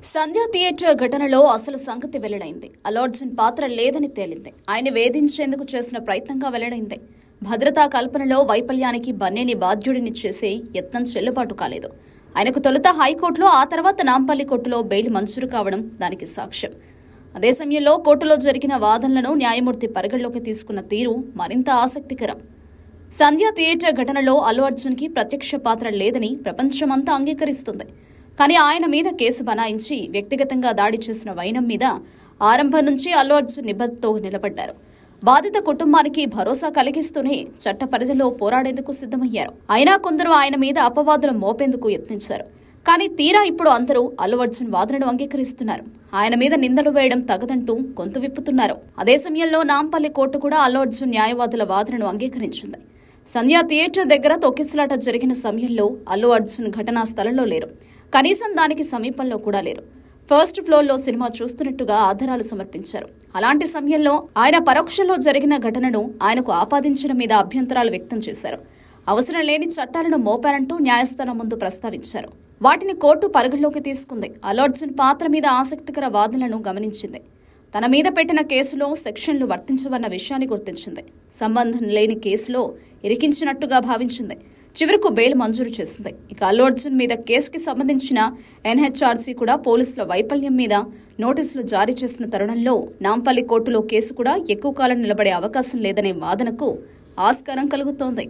సంధ్య theatre ఘటనలో అసలు సంగతి వెల్లడైంది. అల్లు అర్జున్ పాత్ర లేదని తేలింది. ఆయన వేధించేందుకు చేసిన ప్రయత్నంగా వెల్లడైంది. భద్రతా కల్పనలో వైఫల్యానికి బన్నేని బాధ్యుడిని చేసే యత్నం చెల్లుబాటు కాలేదు. ఆయనకు తొలుత హైకోర్టులో, ఆ తర్వాత నాంపల్లి కోర్టులో బెయిల్ మంజూరు కావడం దానికి సాక్ష్యం. అదే సమయంలో కోర్టులో జరిగిన వాదనలను న్యాయమూర్తి పరిగణలోకి తీసుకున్న తీరు మరింత ఆసక్తికరం. సంధ్య థియేటర్ ఘటనలో అల్లు అర్జున్కి ప్రత్యక్ష పాత్ర లేదని ప్రపంచమంతా అంగీకరిస్తుంది. కానీ ఆయన మీద కేసు బనాయించి వ్యక్తిగతంగా దాడి చేసిన వైనం మీద ఆరంభం నుంచి అల్లు అర్జున్ నిబద్ధతతో నిలబడ్డారు. బాధిత కుటుంబానికి భరోసా కలిగిస్తూనే చట్ట పరిధిలో పోరాడేందుకు సిద్ధమయ్యారు. అయినా కొందరు ఆయన మీద అపవాదులు మోపేందుకు యత్నించారు. కానీ తీరా ఇప్పుడు అందరూ అల్లు అర్జున్ వాదనను అంగీకరిస్తున్నారు. ఆయన మీద నిందలు వేయడం తగదంటూ గొంతు విప్పుతున్నారు. అదే సమయంలో నాంపల్లి కోర్టు కూడా అల్లు అర్జున్ న్యాయవాదుల వాదనను అంగీకరించింది. సంధ్య థియేటర్ దగ్గర తొక్కిసలాట జరిగిన సమయంలో అల్లు అర్జున్ ఘటనా స్థలంలో లేరు. కనీసం దానికి సమీపంలో కూడా లేరు. ఫస్ట్ ఫ్లోర్లో సినిమా చూస్తున్నట్టుగా ఆధారాలు సమర్పించారు. అలాంటి సమయంలో ఆయన పరోక్షంలో జరిగిన ఘటనను ఆయనకు ఆపాదించడం మీద అభ్యంతరాలు వ్యక్తం చేశారు. అవసరం లేని చట్టాలను మోపారంటూ న్యాయస్థానం ముందు ప్రస్తావించారు. వాటిని కోర్టు పరిగణలోకి తీసుకుంది. అల్లు అర్జున్ పాత్ర మీద ఆసక్తికర వాదనలను గమనించింది. తన మీద పెట్టిన కేసులో సెక్షన్లు వర్తించవన్న విషయాన్ని గుర్తించింది. సంబంధం లేని కేసులో ఇరికించినట్టుగా భావించింది. చివరకు బెయిల్ మంజూరు చేసింది. ఇక అల్లు అర్జున్ మీద కేసుకి సంబంధించిన ఎన్హెచ్ఆర్సీ కూడా పోలీసుల వైఫల్యం మీద నోటీసులు జారీ చేసిన తరుణంలో నాంపల్లి కోర్టులో కేసు కూడా ఎక్కువ కాలం నిలబడే అవకాశం లేదనే వాదనకు ఆస్కారం కలుగుతోంది.